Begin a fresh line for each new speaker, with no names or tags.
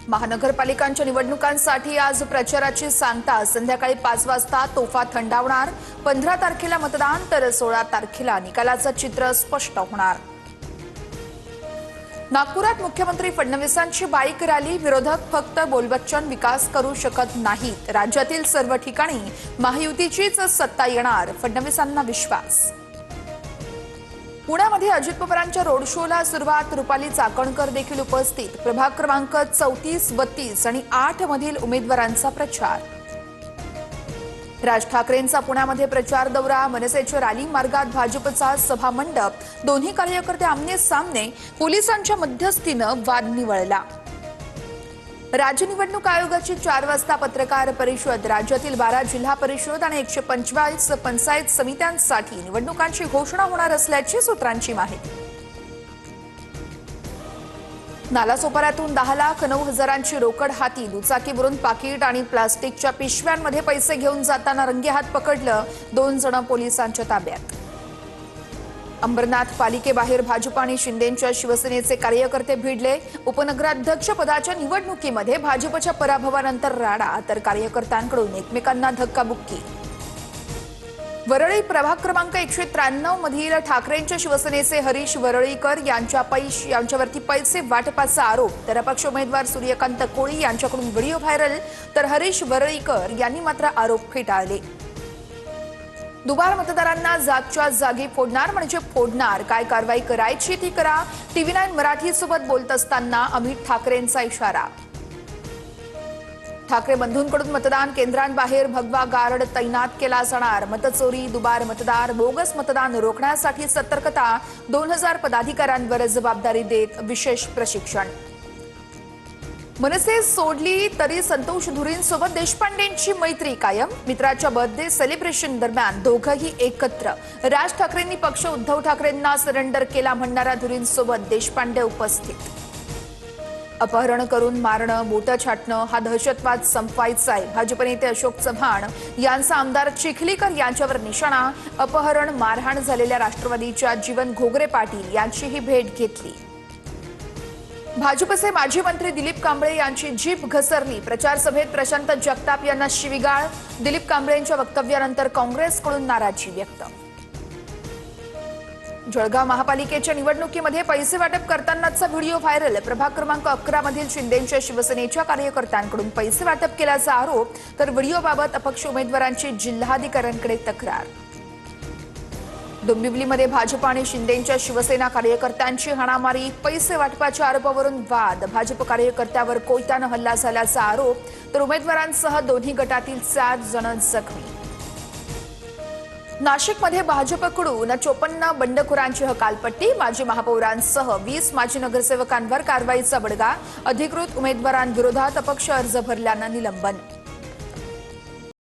महानगरपालिकांच्या निवडणुकांसाठी आज प्रचाराची सांगता संध्याकाळी 5 वाजता तोफा थंडावणार। 15 तारखेला मतदान तर 16 तारखेला निकालाचं चित्र स्पष्ट होणार। नागपुरात मुख्यमंत्री फडणवीसांची बाईक रॅली। विरोधक फक्त बोलबच्चन विकास करू शकत नाहीत, राज्यातील सर्व ठिकाणी महायुतीचीच सत्ता येणार, फडणवीसांना विश्वास। पुण्यामध्ये अजित पवारांच्या रोड शोला सुरुवात। रुपाली चाकणकर देखील उपस्थित। प्रभाग क्रमांक 34, 32 आणि 8 मधील उमेदवारांचा प्रचार। राज ठाकरेंचा पुण्यामध्ये प्रचार दौरा। मनसेच्या रॅली मार्गात भाजपचा सभा मंडप। दोन्ही कार्यकर्ते आमने सामने। पोलिसांच्या मध्यस्थीनं वाद निवळला। राज्य निवडणूक आयोगाची 4 वाजता पत्रकार परिषद। राज्यातील 12 जिल्हा परिषद आणि 125 पंचायत समित्यांसाठी निवडणुकांची घोषणा होणार असल्याची सूत्रांची माहिती। नालासोपाऱ्यातून 10 लाख 9 हजारांची रोकड हाती। दुचाकीवरून पाकिट आणि प्लास्टिकच्या पिशव्यांमध्ये पैसे घेऊन जाताना रंगेहात पकडलं। 2 जण पोलिसांच्या ताब्यात। अंबरनाथ पालिकेबाहेर भाजप आणि शिंदेंच्या शिवसेनेचे कार्यकर्ते भिडले। उपनगराध्यक्ष पदाच्या निवडणुकीमध्ये भाजपच्या पराभवानंतर राडा, तर कार्यकर्त्यांकडून एकमेकांना धक्काबुक्की। वरळी प्रभाग क्रमांक 193 मधील ठाकरेंच्या शिवसेनेचे हरीश वरळीकर यांच्यावरती पैसे वाटपाचा आरोप, तर अपक्ष उमेदवार सूर्यकांत कोळी यांच्याकडून व्हिडिओ व्हायरल, तर हरीश वरळीकर यांनी मात्र आरोप फेटाळले। दुबार मतदारांना जागच्या जागी फोडणार म्हणजे फोडणार, काय कारवाई करायची ती करा। TV9 मराठी सोबत बोलत असताना अमित ठाकरेंचा इशारा। ठाकरे बंधूंकडून मतदान केंद्रांबाहेर भगवा गार्ड तैनात केला जाणार। मतचोरी, दुबार मतदार, बोगस मतदान रोखण्यासाठी सतर्कता। 2000 पदाधिकाऱ्यांवर जबाबदारी देत विशेष प्रशिक्षण। मनसे सोडली तरी संतोष धुरींसोबत देशपांडेंची मैत्री कायम। मित्राच्या बर्थडे सेलिब्रेशन दरम्यान दोघंही एकत्र। राज ठाकरेंनी पक्ष उद्धव ठाकरेंना सरेंडर केला म्हणणाऱ्या धुरींसोबत देशपांडे उपस्थित। अपहरण करून मारणं, बोटं छाटणं हा दहशतवाद संपवायचा आहे। भाजप नेते अशोक चव्हाण यांचा आमदार चिखलीकर यांच्यावर निशाणा। अपहरण, मारहाण झालेल्या राष्ट्रवादीच्या जीवन घोगरे पाटील यांचीही भेट घेतली। भाजपचे माजी मंत्री दिलीप कांबळे यांची जीभ घसरली। प्रचार सभेत प्रशांत जगताप यांना शिवीगाळ। दिलीप कांबळेंच्या वक्तव्यानंतर काँग्रेसकडून नाराजी व्यक्त। जळगाव महापालिकेच्या निवडणुकीमध्ये पैसे वाटप करतानाचा व्हिडिओ व्हायरल। प्रभाग क्रमांक 11 मधील शिंदेंच्या शिवसेनेच्या कार्यकर्त्यांकडून पैसे वाटप केल्याचा आरोप, तर व्हिडिओबाबत अपक्ष उमेदवारांची जिल्हाधिकाऱ्यांकडे तक्रार। डोंबिवलीमध्ये भाजप आणि शिंदेंच्या शिवसेना कार्यकर्त्यांची हाणामारी। पैसे वाटपाच्या आरोपावरून वाद। भाजप कार्यकर्त्यावर कोयत्यानं हल्ला झाल्याचा आरोप, तर उमेदवारांसह दोन्ही गटातील 4 जण जखमी। नाशिकमध्ये भाजपकडून 54 बंडखोरांची हकालपट्टी। माजी महापौरांसह 20 माजी नगरसेवकांवर कारवाईचा बडगा। अधिकृत उमेदवारांविरोधात अपक्ष अर्ज भरल्यानं निलंबन।